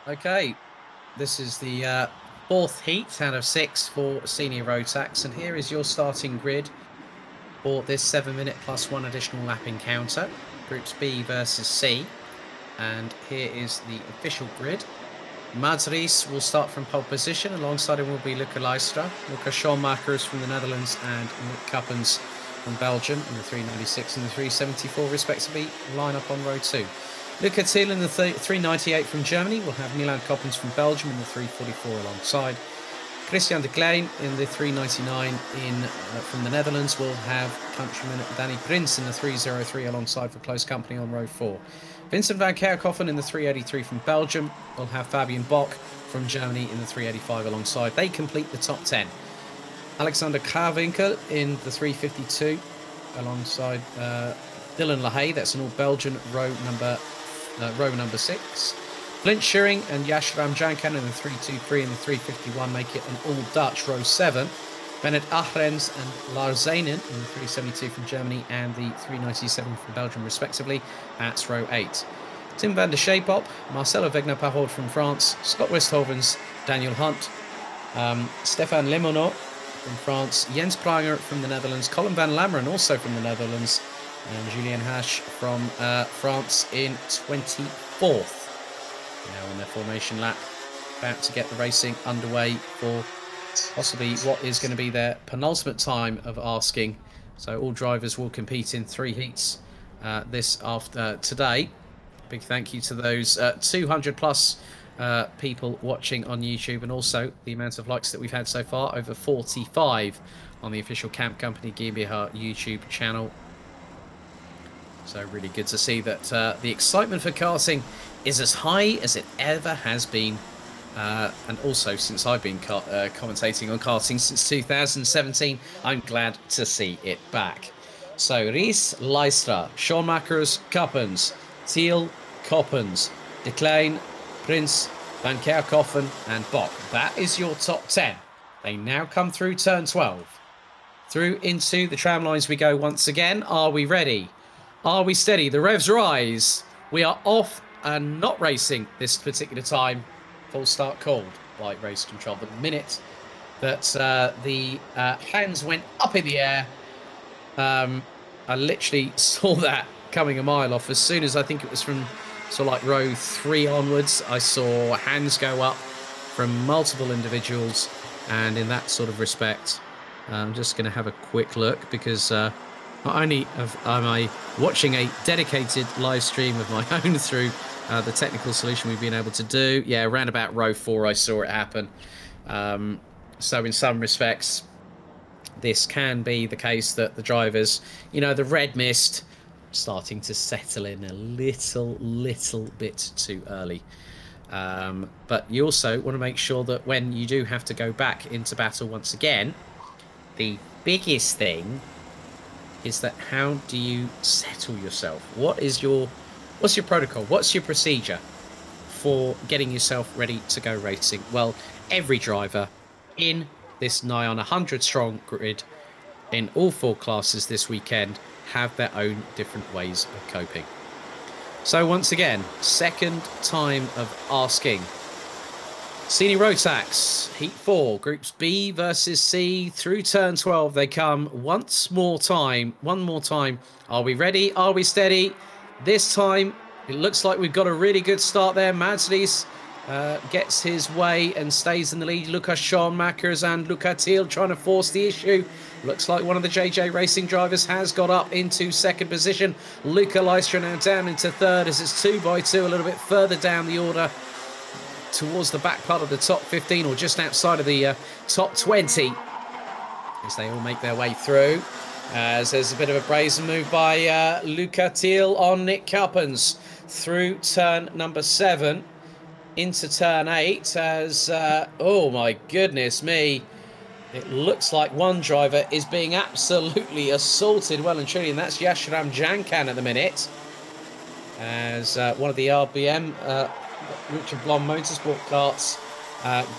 Okay, this is the fourth heat out of 6 for senior road tax, and here is your starting grid for this 7 minute plus one additional lap encounter. Groups B versus C, and here is the official grid. Madris will start from pole position. Alongside him will be Luca Leistra, Luca Schoenmakers from the Netherlands, and Nick Cuppens from Belgium in the 396 and the 374 respectively. Line up on row 2. Luca Thiel in the 398 from Germany will have Milan Coppens from Belgium in the 344 alongside. Christian de Klein in the 399 from the Netherlands will have countryman Danny Prins in the 303 alongside for close company on row 4. Vincent van Kerkhoffen in the 383 from Belgium will have Fabian Bock from Germany in the 385 alongside. They complete the top 10. Alexander Krawinkel in the 352 alongside Dylan LaHaye. That's an all Belgian row number 6. Flint Schuring and Yashram Jankan in the 323 and the 351 make it an all-Dutch row 7. Bennett Ahrens and Lars Zanen in the 372 from Germany and the 397 from Belgium respectively. That's row 8. Tim van der Scheepop, Marcelo Wegner-Parod from France, Scott Westhovens, Daniel Hunt, Stefan Lemonot from France, Jens Pranger from the Netherlands, Colin van Lammeren also from the Netherlands, and Julien Hache from France in 24th. Now on their formation lap, about to get the racing underway for possibly what is going to be their penultimate time of asking. So all drivers will compete in 3 heats today. Big thank you to those 200 plus people watching on YouTube, and also the amount of likes that we've had so far, over 45 on the official Camp Company GmbH YouTube channel. So really good to see that the excitement for karting is as high as it ever has been. And also, since I've been commentating on karting since 2017, I'm glad to see it back. So, Ries, Leistra, Schoenmakers, Coppens, Thiel, Coppens, De Klein, Prins, Van Kerkhoffen, and Bock. That is your top 10. They now come through turn 12. Through into the tram lines we go once again. Are we ready? Are we steady? The revs rise. We are off and not racing this particular time. Full start called by race control. The minute that the hands went up in the air, I literally saw that coming a mile off. As soon as I think it was from sort of like row 3 onwards, I saw hands go up from multiple individuals. And in that sort of respect, I'm just going to have a quick look, because not only am I watching a dedicated live stream of my own through the technical solution we've been able to do. Yeah, around about row 4 I saw it happen. So in some respects, this can be the case that the drivers, the red mist starting to settle in a little bit too early. But you also want to make sure that when you do have to go back into battle once again, the biggest thing is that how do you settle yourself? What's your protocol? What's your procedure for getting yourself ready to go racing? Well, every driver in this nigh on 100 strong grid in all 4 classes this weekend have their own different ways of coping. So once again, second time of asking. Senior Road Tax, Heat 4, Groups B versus C, through turn 12 they come one more time. Are we ready? Are we steady? This time, it looks like we've got a really good start there. Madris gets his way and stays in the lead. Lukas Schoenmakers and Luca Thiel trying to force the issue. Looks like one of the JJ Racing drivers has got up into second position. Luca Leistra now down into third as it's 2 by 2, a little bit further down the order towards the back part of the top 15, or just outside of the top 20, as they all make their way through. As there's a bit of a brazen move by Luca Thiel on Nick Coppens through turn number 7 into turn 8 as, oh my goodness me, it looks like one driver is being absolutely assaulted well and truly, and that's Yashram Jankan at the minute, as one of the RBM Richard Blom Motorsport carts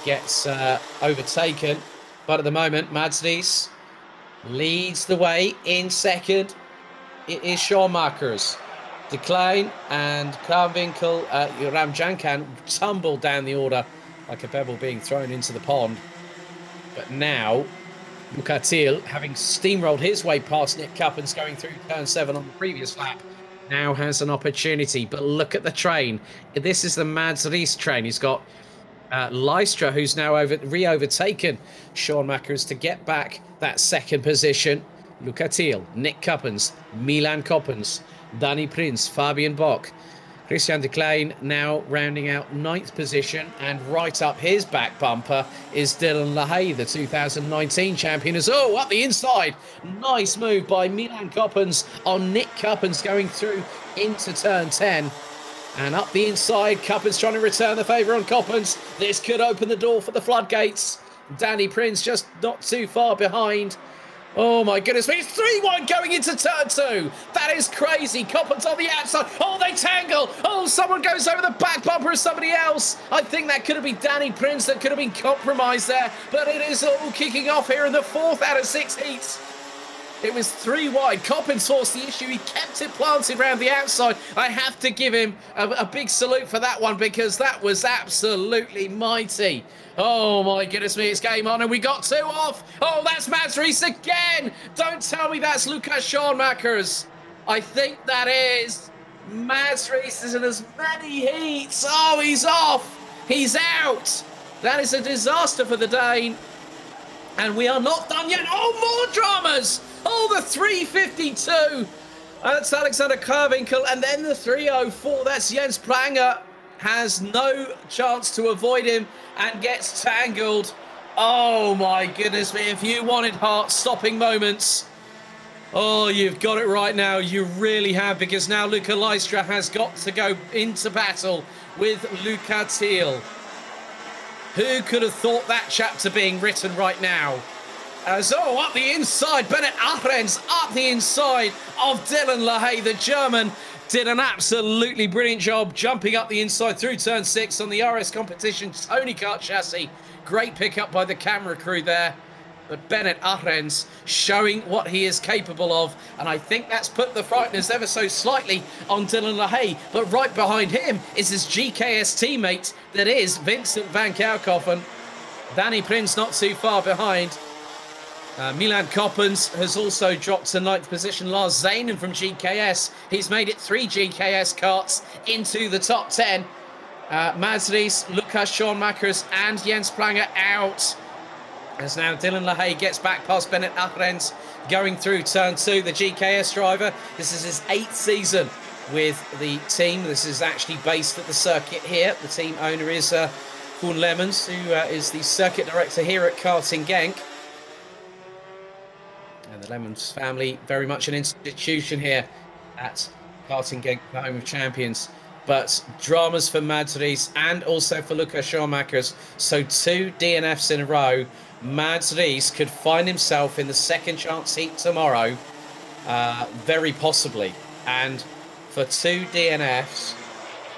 gets overtaken. But at the moment, Madris leads the way in second. It is Schoenmakers. Decline and Kramwinkel, Ramjankan tumbled down the order like a pebble being thrown into the pond. But now, Lukatil, having steamrolled his way past Nick Cuppins going through turn 7 on the previous lap, now has an opportunity. But look at the train. This is the Mads Rees train. He's got Lystra, who's now re-overtaken Sean Mackers to get back that second position. Lukatil, Nick Cuppins, Milan Coppens, Danny Prince, Fabian Bock. Christian de Klein now rounding out 9th position, and right up his back bumper is Dylan LaHaye, the 2019 champion. Up the inside. Nice move by Milan Coppens on Nick Cuppins going through into turn 10. And up the inside, Cuppins trying to return the favour on Coppins. This could open the door for the floodgates. Danny Prince just not too far behind. Oh my goodness me, it's 3-1 going into turn 2. That is crazy. Coppins on the outside. Oh, they tangle. Oh, someone goes over the back bumper of somebody else. I think that could have been Danny Prince that could have been compromised there. But it is all kicking off here in the 4th out of 6 heats. It was 3 wide. Coppins forced the issue. He kept it planted around the outside. I have to give him a big salute for that one, because that was absolutely mighty. Oh my goodness me, it's game on and we got 2 off. Oh, that's Mads Rees again. Don't tell me that's Lucas Schoenmakers. I think that is. Mads Rees is in as many heats. Oh, he's off. He's out. That is a disaster for the Dane. And we are not done yet. Oh, more dramas. Oh, the 352. That's Alexander Kravwinkel. And then the 304. That's Jens Pranger. Has no chance to avoid him and gets tangled. Oh, my goodness me. If you wanted heart-stopping moments, oh, you've got it right now. You really have, because now Luca Lystra has got to go into battle with Lukatil. Who could have thought that chapter being written right now? Up the inside, Bennett Ahrens up the inside of Dylan LaHaye. The German did an absolutely brilliant job jumping up the inside through turn 6 on the RS Competition Tony Kart chassis. Great pickup by the camera crew there. But Bennett Ahrens showing what he is capable of. And I think that's put the frighteners ever so slightly on Dylan LaHaye. But right behind him is his GKS teammate, that is Vincent van Kerkhoffen. Danny Prince not too far behind. Milan Coppens has also dropped to 9th position. Lars Zanen from GKS. He's made it 3 GKS karts into the top 10. Mads Rees, Lukas Schoenmakers and Jens Pranger out. As now Dylan LaHaye gets back past Bennett Ahrens going through turn 2, the GKS driver. This is his 8th season with the team. This is actually based at the circuit here. The team owner is Koen Lemmens, who is the circuit director here at Karting Genk. And the Lemmens family, very much an institution here at Karting Genk, the home of champions. But dramas for Mads Rees and also for Lukas Schoenmakers. So 2 DNFs in a row. Mads Rees could find himself in the second chance heat tomorrow, very possibly. And for 2 DNFs,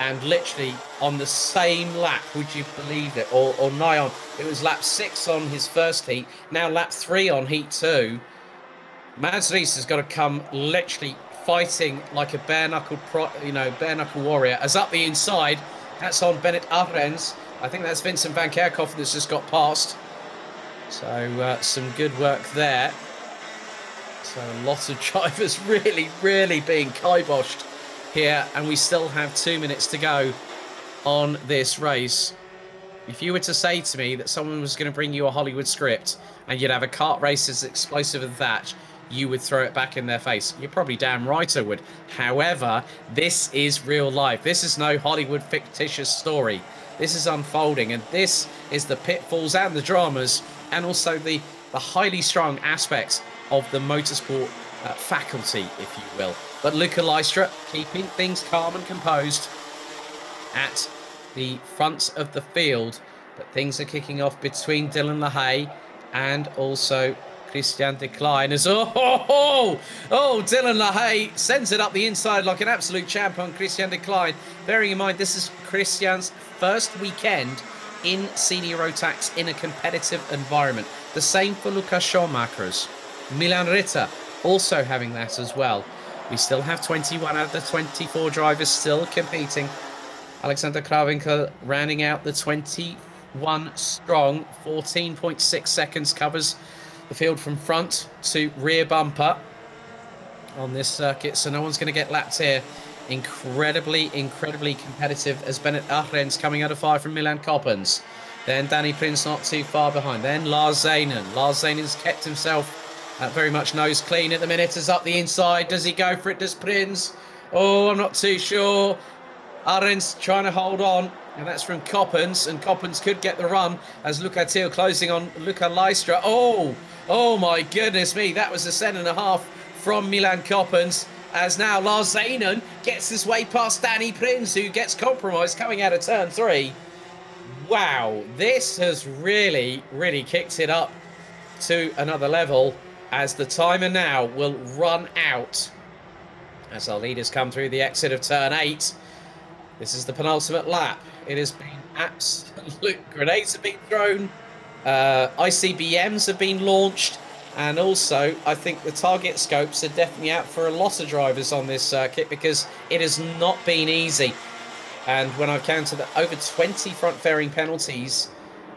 and literally on the same lap, would you believe it? Or nigh on. It was lap 6 on his first heat, now lap 3 on heat 2. Mads Rees has got to come literally fighting like a bare-knuckle warrior. As up the inside, that's on Bennett Ahrens. I think that's Vincent van Kerkhoffen that's just got past. So some good work there. So a lot of drivers really being kiboshed here, and we still have 2 minutes to go on this race. If you were to say to me that someone was going to bring you a Hollywood script and you'd have a kart race as explosive as that, you would throw it back in their face. You're probably damn right I would. However, this is real life. This is no Hollywood fictitious story. This is unfolding, and this is the pitfalls and the dramas, and also the highly strung aspects of the motorsport faculty, if you will. But Luca Lystra keeping things calm and composed at the front of the field. But things are kicking off between Dylan LaHaye and also Christian de Klein. As Dylan LaHaye sends it up the inside like an absolute champ on Christian de Klein. Bearing in mind, this is Christian's first weekend in Senior Rotax in a competitive environment. The same for Lukas Schoenmakers. Milan Ritter also having that as well. We still have 21 out of the 24 drivers still competing. Alexander Krawinkel rounding out the 21 strong. 14.6 seconds covers the field from front to rear bumper on this circuit, so no one's going to get lapped here. Incredibly competitive as Bennett Ahrens coming out of fire from Milan Coppens. Then Danny Prince not too far behind. Then Lars Zanen. Lars Zanen's kept himself very much nose clean at the minute. Is up the inside. Does he go for it? Does Prince? Oh, I'm not too sure. Ahrens trying to hold on. And that's from Coppens. And Coppens could get the run as Luca Thiel closing on Luca Leistra. Oh my goodness me. That was a 7.5 from Milan Coppens. As now Lars Zanen gets his way past Danny Prince, who gets compromised coming out of turn 3. Wow, this has really kicked it up to another level, as the timer now will run out as our leaders come through the exit of turn 8. This is the penultimate lap. It has been absolute grenades have been thrown, ICBMs have been launched, and also I think the target scopes are definitely out for a lot of drivers on this circuit, because it has not been easy. And when I've counted over 20 front fairing penalties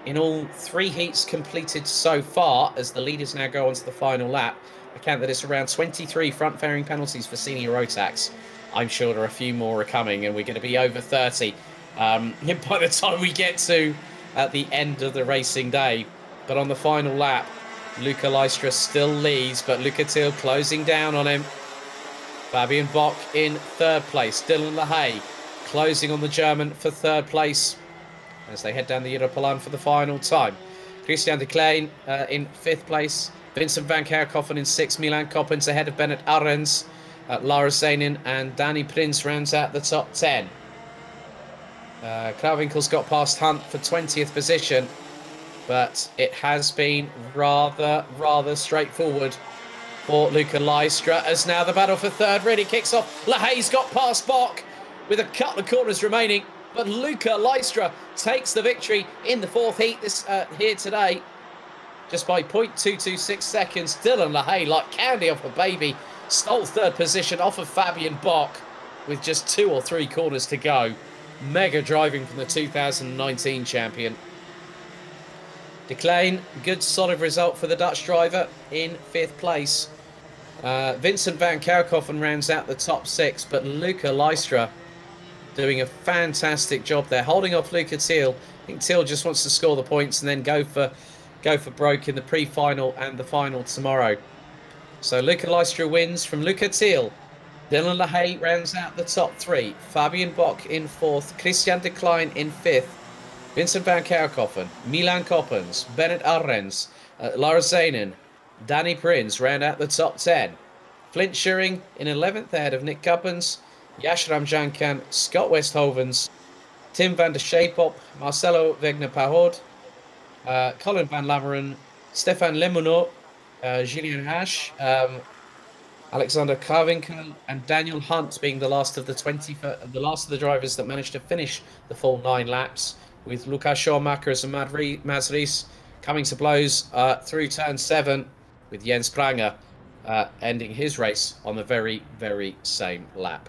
in all 3 heats completed so far, as the leaders now go on to the final lap, I count that it's around 23 front fairing penalties for senior Rotax. I'm sure there are a few more are coming, and we're going to be over 30 by the time we get to at the end of the racing day. But on the final lap, Luca Leistra still leads, but Luca Thiel closing down on him. Fabian Bock in 3rd place. Dylan LaHaye closing on the German for 3rd place as they head down the Europalan for the final time. Christian de Klein in 5th place. Vincent van Kerkhoffen in 6th. Milan Coppens ahead of Bennett Ahrens. Lara Zanin and Danny Prince rounds out the top 10. Krawinkel's got past Hunt for 20th position, but it has been rather straightforward for Luca Leistra, as now the battle for 3rd really kicks off. LaHaye's got past Bock with a couple of corners remaining, but Luca Leistra takes the victory in the 4th heat here today, just by 0.226 seconds. Dylan LaHaye, like candy off a baby, stole 3rd position off of Fabian Bock with just 2 or 3 corners to go. Mega driving from the 2019 champion. De Klein, good solid result for the Dutch driver in 5th place. Vincent van Kerkhoffen rounds out the top 6, but Luca Leistra doing a fantastic job there, holding off Luca Thiel. I think Thiel just wants to score the points and then go for broke in the pre-final and the final tomorrow. So Luca Leistra wins from Luca Thiel. Dylan LaHaye rounds out the top 3. Fabian Bock in 4th. Christian de Klein in 5th. Vincent van Kerkhoffen, Milan Coppens, Bennett Ahrens, Lara Zanen, Danny Prince round out the top 10. Flint Schuring in 11th ahead of Nick Coppens, Yashram Jankan, Scott Westhovens, Tim van der Scheepop, Marcelo Wegner-Pahod, Colin van Lammeren, Stefan Lemonot, Julien Hash, Alexander Krawinkel, and Daniel Hunt being the last of the drivers that managed to finish the full 9 laps, with Lukas Schaumacher and Maz Ries coming to blows through turn 7, with Jens Pranger ending his race on the very same lap.